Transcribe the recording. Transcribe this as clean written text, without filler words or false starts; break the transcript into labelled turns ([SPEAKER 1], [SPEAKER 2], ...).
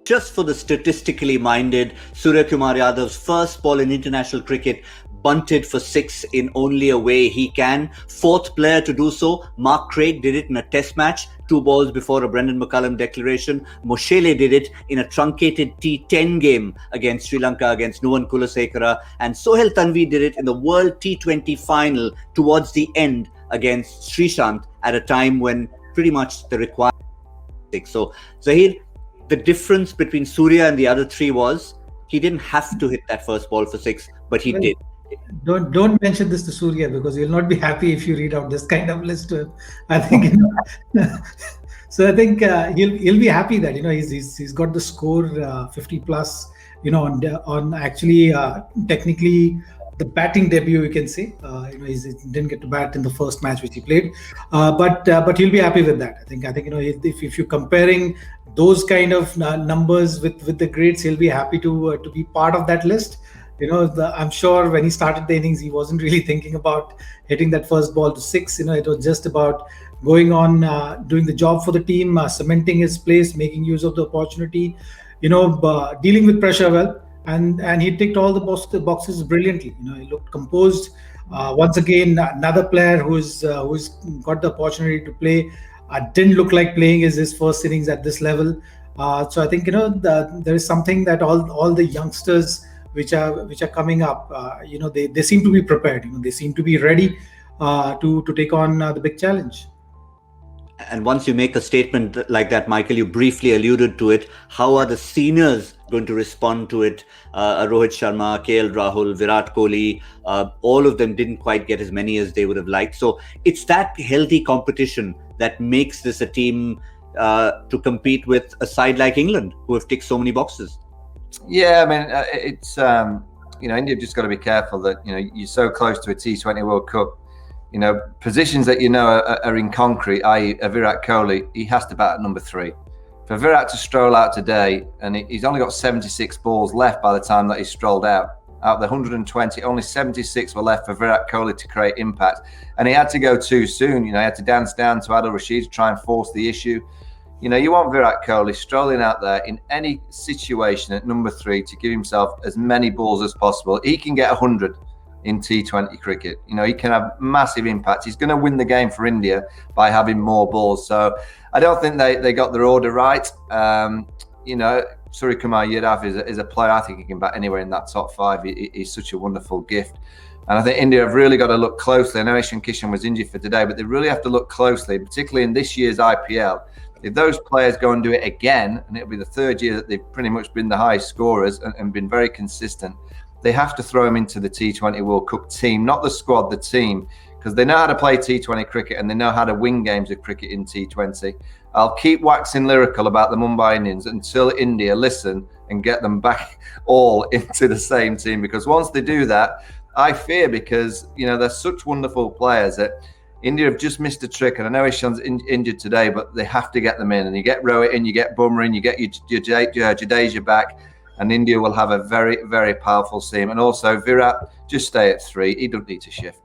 [SPEAKER 1] Just for the statistically minded, Suryakumar Yadav's first ball in international cricket bunted for 6 in only a way he can. Fourth player to do so. Mark Craig did it in a test match, 2 balls before a Brendan McCullum declaration. Moshele did it in a truncated T10 game against Sri Lanka against Nuwan Kulasekara. And Sohail Tanvi did it in the World T20 final towards the end against Srishant at a time when pretty much the requirement was 6. So, Zaheer, the difference between Surya and the other 3 was he didn't have to hit that first ball for 6, but he did.
[SPEAKER 2] Don't mention this to Surya, because he'll not be happy if you read out this kind of list to him. I think so. I think he'll be happy that he's got the score 50 plus. On actually technically the batting debut, you can say. He didn't get to bat in the first match which he played, but he'll be happy with that. I think if you're comparing those kind of numbers with the greats, he'll be happy to be part of that list. I'm sure when he started the innings, he wasn't really thinking about hitting that first ball to 6. It was just about going on, doing the job for the team, cementing his place, making use of the opportunity, dealing with pressure well. And he ticked all the boxes brilliantly. He looked composed. Once again, another player who's got the opportunity to play didn't look like playing his first innings at this level. So I think there is something that all the youngsters which are coming up, they seem to be prepared. They seem to be ready to take on the big challenge.
[SPEAKER 1] And once you make a statement like that, Michael, you briefly alluded to it. How are the seniors going to respond to it? Rohit Sharma, KL Rahul, Virat Kohli, all of them didn't quite get as many as they would have liked. So it's that healthy competition that makes this a team to compete with a side like England, who have ticked so many boxes.
[SPEAKER 3] Yeah, I mean, it's India have just got to be careful that you're so close to a T20 World Cup. Positions that are in concrete, i.e. Virat Kohli, he has to bat at number 3. For Virat to stroll out today, and he's only got 76 balls left by the time that he strolled out. Out of the 120, only 76 were left for Virat Kohli to create impact. And he had to go too soon. He had to dance down to Adil Rashid to try and force the issue. You want Virat Kohli strolling out there in any situation at number 3 to give himself as many balls as possible. He can get 100 in T20 cricket. He can have massive impact. He's going to win the game for India by having more balls. So I don't think they got their order right. Suryakumar Yadav is a player. I think he can bat anywhere in that top 5. He's such a wonderful gift. And I think India have really got to look closely. I know Ishan Kishan was injured for today, but they really have to look closely, particularly in this year's IPL. If those players go and do it again, and it'll be the 3rd year that they've pretty much been the highest scorers and been very consistent, they have to throw them into the T20 World Cup team, not the squad, the team, because they know how to play T20 cricket and they know how to win games of cricket in T20. I'll keep waxing lyrical about the Mumbai Indians until India listen and get them back all into the same team, because once they do that, I fear, because they're such wonderful players that India have just missed a trick. And I know Ishan's injured today, but they have to get them in. And you get Rohit in, you get Bumrah in, you get your Jadeja back, and India will have a very, very powerful team. And also Virat, just stay at 3. He doesn't need to shift.